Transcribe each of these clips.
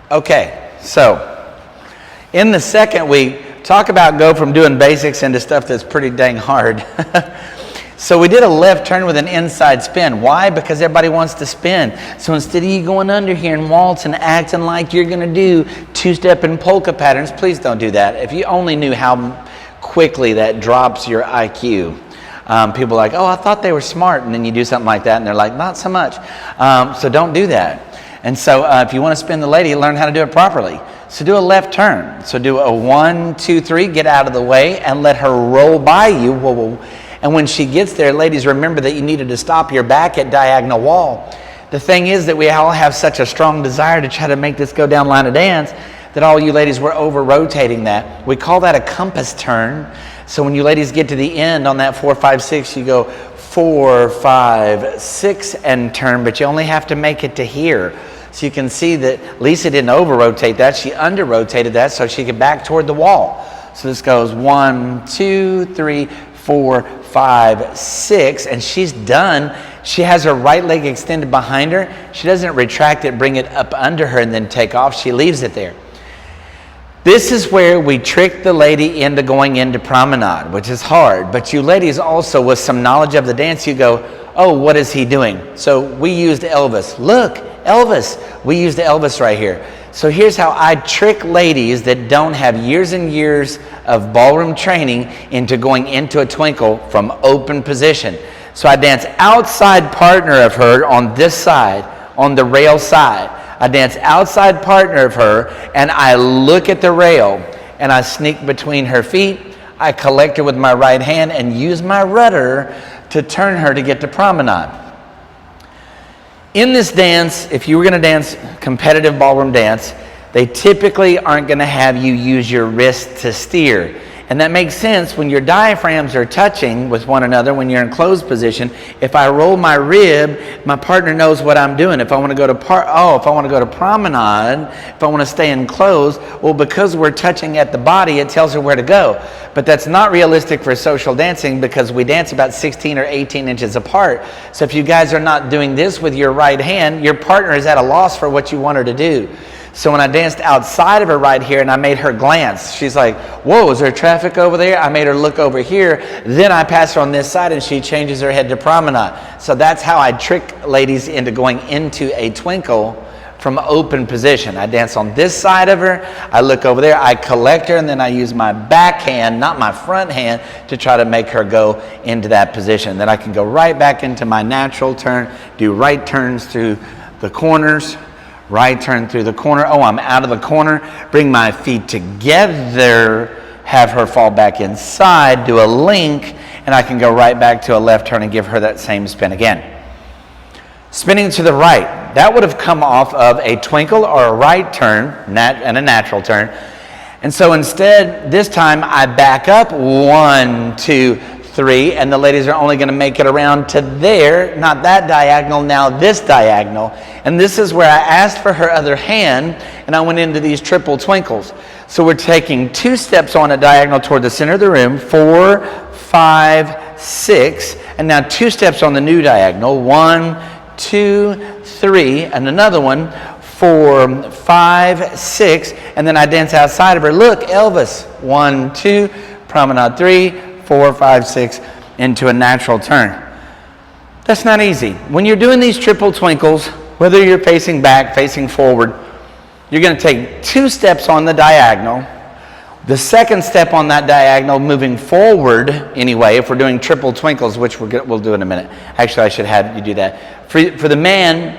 Okay, so in the second week, talk about go from doing basics into stuff that's pretty dang hard. So we did a left turn with an inside spin. Why? Because everybody wants to spin. So instead of you going under here and waltz and acting like you're going to do two-step and polka patterns, please don't do that. If you only knew how quickly that drops your IQ. People are like, oh, I thought they were smart. And then you do something like that, and they're like, not so much. So don't do that. And so if you want to spin the lady, learn how to do it properly. So do a left turn. So do a 1, 2, 3, get out of the way, and let her roll by you. Whoa, whoa. And when she gets there, ladies, remember that you needed to stop your back at diagonal wall. The thing is that we all have such a strong desire to try to make this go down line of dance that all you ladies were over-rotating that. We call that a compass turn. So when you ladies get to the end on that 4, 5, 6, you go 4, 5, 6 and turn, but you only have to make it to here. So you can see that Lisa didn't over-rotate that. She under-rotated that so she could back toward the wall. So this goes 1, 2, 3, 4, 5, 6, and she's done. She has her right leg extended behind her. She doesn't retract it, bring it up under her, and then take off. She leaves it there. This is where we trick the lady into going into promenade, which is hard. But you ladies also, with some knowledge of the dance, you go, oh, what is he doing? So we used Elvis. Look, Elvis. We used Elvis right here. So here's how I trick ladies that don't have years and years of ballroom training into going into a twinkle from open position. So I dance outside partner of her on this side, on the rail side. I dance outside partner of her, and I look at the rail, and I sneak between her feet. I collect her with my right hand and use my rudder to turn her to get to promenade. In this dance, if you were going to dance competitive ballroom dance, they typically aren't going to have you use your wrist to steer. And that makes sense when your diaphragms are touching with one another when you're in closed position. If I roll my rib, my partner knows what I'm doing. If I want to go to promenade, if I want to stay in closed, well, because we're touching at the body, it tells her where to go. But that's not realistic for social dancing because we dance about 16 or 18 inches apart. So if you guys are not doing this with your right hand, your partner is at a loss for what you want her to do. So when I danced outside of her right here and I made her glance, she's like, whoa, is there traffic over there? I made her look over here. Then I pass her on this side and she changes her head to promenade. So that's how I trick ladies into going into a twinkle from open position. I dance on this side of her. I look over there. I collect her and then I use my back hand, not my front hand, to try to make her go into that position. Then I can go right back into my natural turn, do right turns through the corners. Right turn through the corner. Oh, I'm out of the corner. Bring my feet together. Have her fall back inside. Do a link. And I can go right back to a left turn and give her that same spin again. Spinning to the right. That would have come off of a twinkle or a right turn and a natural turn. And so instead, this time I back up 1, 2, 3, and the ladies are only going to make it around to there, not that diagonal, now this diagonal. And this is where I asked for her other hand, and I went into these triple twinkles. So we're taking 2 steps on a diagonal toward the center of the room, 4, 5, 6, and now 2 steps on the new diagonal, 1, 2, 3, and another one, 4, 5, 6, and then I dance outside of her. Look, Elvis, 1, 2, promenade 3, 4, 5, 6, into a natural turn. That's not easy. When you're doing these triple twinkles, whether you're facing back, facing forward, you're going to take 2 steps on the diagonal. The second step on that diagonal, moving forward anyway, if we're doing triple twinkles, which we'll do in a minute. Actually, I should have you do that. For the man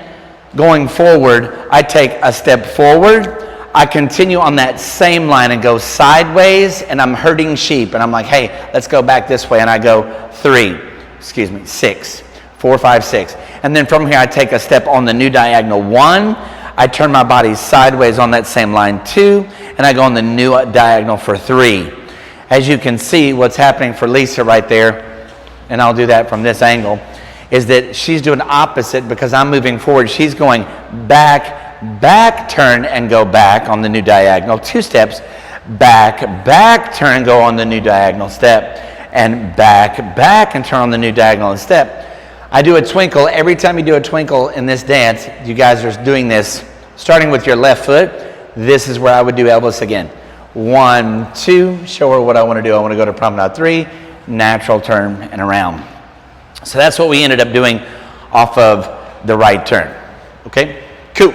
going forward, I take a step forward. I continue on that same line and go sideways, and I'm herding sheep. And I'm like, hey, let's go back this way. And I go 6, 4, 5, 6. And then from here, I take a step on the new diagonal 1. I turn my body sideways on that same line 2. And I go on the new diagonal for 3. As you can see, what's happening for Lisa right there, and I'll do that from this angle, is that she's doing opposite because I'm moving forward. She's going back, turn, and go back on the new diagonal. 2 steps, back, turn, go on the new diagonal step, and back, and turn on the new diagonal step. I do a twinkle. Every time you do a twinkle in this dance, you guys are doing this, starting with your left foot, this is where I would do elbows again. 1, 2, show her what I want to do. I want to go to promenade 3, natural turn and around. So that's what we ended up doing off of the right turn. Okay, cool.